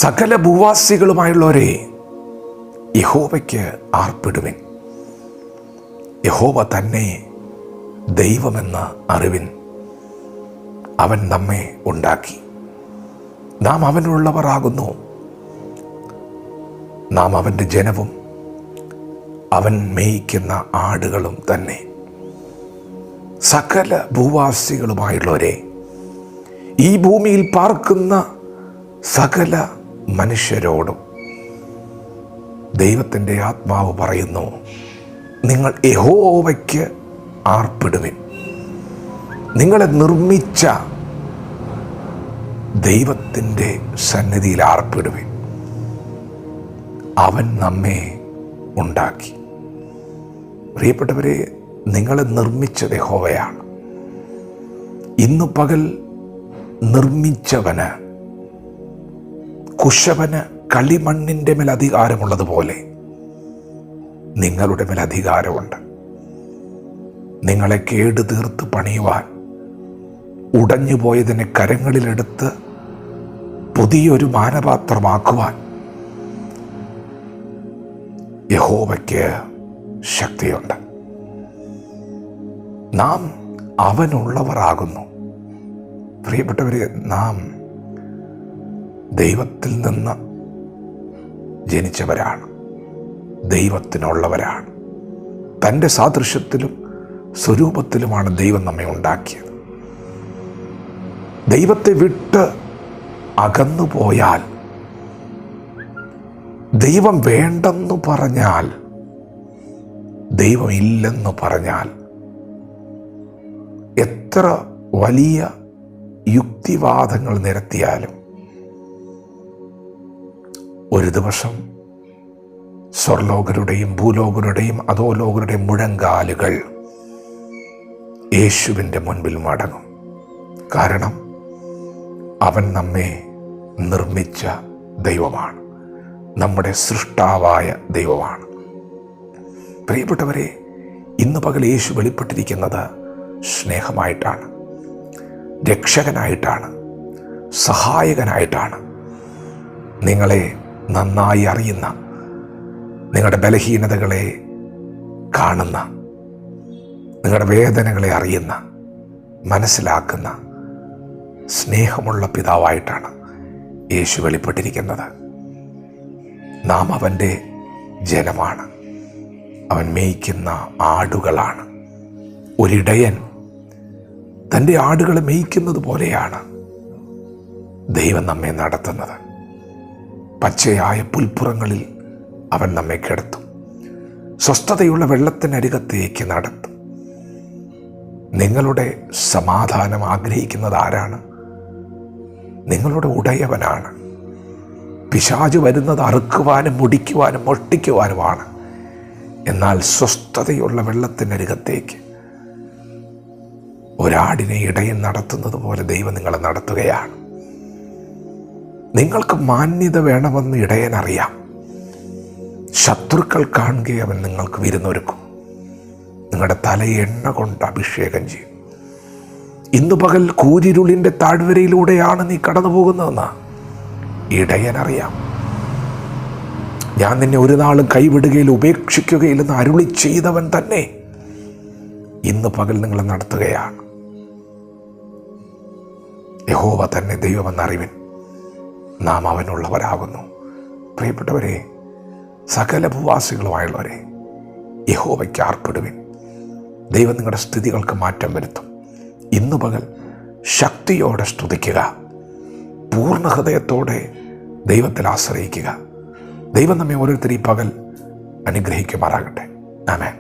സകല ഭൂവാസികളുമായുള്ളവരെ യഹോവയ്ക്ക് ആർപ്പിടുവിൻ. യഹോവ തന്നെ ദൈവമെന്ന് അറിവിൻ. അവൻ നമ്മെ ഉണ്ടാക്കി, നാം അവനുള്ളവർ ആകുന്നു. നാം അവൻ്റെ ജനവും അവൻ മേയിക്കുന്ന ആടുകളും തന്നെ. സകല ഭൂവാസികളുമായുള്ളവരെ, ഈ ഭൂമിയിൽ പാർക്കുന്ന സകല മനുഷ്യരോടും ദൈവത്തിൻ്റെ ആത്മാവ് പറയുന്നു, നിങ്ങൾ യഹോവയ്ക്ക് ആർപ്പിടുവിൻ. നിങ്ങളെ നിർമ്മിച്ച ദൈവത്തിൻ്റെ സന്നിധിയിൽ ആർപ്പിടുവിൻ. അവൻ നമ്മെ ഉണ്ടാക്കി. പ്രിയപ്പെട്ടവരെ, നിങ്ങളെ നിർമ്മിച്ചത് യഹോവയാണ്. ഇന്നു പകൽ നിർമ്മിച്ചവന്, കുശവന് കളിമണ്ണിൻ്റെ മേൽ അധികാരമുള്ളതുപോലെ നിങ്ങളുടെ മേൽ അധികാരമുണ്ട്. നിങ്ങളെ കേട് തീർത്ത് പണിയുവാൻ, ഉടഞ്ഞുപോയതിനെ കരങ്ങളിലെടുത്ത് പുതിയൊരു മാനപാത്രമാക്കുവാൻ യഹോവയ്ക്ക് ശക്തിയുണ്ട്. നാം അവനുള്ളവരാകുന്നു. പ്രിയപ്പെട്ടവരെ, നാം ദൈവത്തിൽ നിന്ന് ജനിച്ചവരാണ്, ദൈവത്തിനുള്ളവരാണ്. തൻ്റെ സാദൃശ്യത്തിലും സ്വരൂപത്തിലുമാണ് ദൈവം നമ്മെ ഉണ്ടാക്കിയത്. ദൈവത്തെ വിട്ട് അകന്നുപോയാൽ, ദൈവം വേണ്ടെന്നു പറഞ്ഞാൽ, ദൈവം ഇല്ലെന്ന് പറഞ്ഞാൽ, എത്ര വലിയ യുക്തിവാദങ്ങൾ നിരത്തിയാലും ഒരു ദിവസം സ്വർലോകരുടെയും ഭൂലോകരുടെയും അധോലോകരുടെയും മുഴങ്കാലുകൾ യേശുവിൻ്റെ മുൻപിൽ മടങ്ങും. കാരണം അവൻ നമ്മെ നിർമ്മിച്ച ദൈവമാണ്, നമ്മുടെ സൃഷ്ടാവായ ദൈവമാണ്. പ്രിയപ്പെട്ടവരെ, ഇന്ന് പകൽ യേശു വെളിപ്പെട്ടിരിക്കുന്നത് സ്നേഹമായിട്ടാണ്, രക്ഷകനായിട്ടാണ്, സഹായകനായിട്ടാണ്. നിങ്ങളെ നന്നായി അറിയുന്ന, നിങ്ങളുടെ ബലഹീനതകളെ കാണുന്ന, നിങ്ങളുടെ വേദനകളെ അറിയുന്ന, മനസ്സിലാക്കുന്ന സ്നേഹമുള്ള പിതാവായിട്ടാണ് യേശു വെളിപ്പെട്ടിരിക്കുന്നത്. നാം അവൻ്റെ ജനമാണ്, അവൻ മേയ്ക്കുന്ന ആടുകളാണ്. ഒരിടയൻ തൻ്റെ ആടുകളെ മേയ്ക്കുന്നത് പോലെയാണ് ദൈവം നമ്മെ നടത്തുന്നത്. പച്ചയായ പുൽപ്പുറങ്ങളിൽ അവൻ നമ്മെ കിടത്തും, സ്വസ്ഥതയുള്ള വെള്ളത്തിനരികത്തേക്ക് നടത്തും. നിങ്ങളുടെ സമാധാനം ആഗ്രഹിക്കുന്നത് ആരാണ്? നിങ്ങളുടെ ഉടയവനാണ്. പിശാച് വരുന്നത് അറുക്കുവാനും മുടിക്കുവാനും മൊട്ടിക്കുവാനുമാണ്. എന്നാൽ സ്വസ്ഥതയുള്ള വെള്ളത്തിനരികത്തേക്ക് ഒരാടിനെ ഇടയൻ നടത്തുന്നത് പോലെ ദൈവം നിങ്ങളെ നടത്തുകയാണ്. നിങ്ങൾക്ക് മാന്യത വേണമെന്ന് ഇടയൻ അറിയാം. ശത്രുക്കൾ കാണുകയെ അവൻ നിങ്ങൾക്ക് വിരുന്നൊരുക്കും. നിങ്ങളുടെ തലയെ എണ്ണ കൊണ്ട് അഭിഷേകം ചെയ്യും. ഇന്നു പകൽ കൂരിരുളിൻ്റെ താഴ്വരയിലൂടെയാണ് നീ കടന്നു പോകുന്നതെന്ന് ഇടയനറിയാം. ഞാൻ നിന്നെ ഒരു നാളും കൈവിടുകയില്ല, ഉപേക്ഷിക്കുകയില്ലെന്ന് അരുളി ചെയ്തവൻ തന്നെ ഇന്ന് പകൽ നിങ്ങളെ നടത്തുകയാണ്. യഹോവ തന്നെ ദൈവമെന്നറിവിൻ, നാം അവനുള്ളവരാകുന്നു. പ്രിയപ്പെട്ടവരെ, സകല ഭൂവാസികളുമായുള്ളവരെ, യഹോവയ്ക്ക് ആർപ്പിടുവിൻ. ദൈവം നിങ്ങളുടെ സ്ഥിതികൾക്ക് മാറ്റം വരുത്തും. ഇന്നു പകൽ ശക്തിയോടെ സ്തുതിക്കുക, പൂർണ്ണ ഹൃദയത്തോടെ ദൈവത്തിൽ ആശ്രയിക്കുക. ദൈവം നമ്മെ ഓരോരുത്തരും ഈ പകൽ അനുഗ്രഹിക്കുമാറാകട്ടെ. ആമേൻ.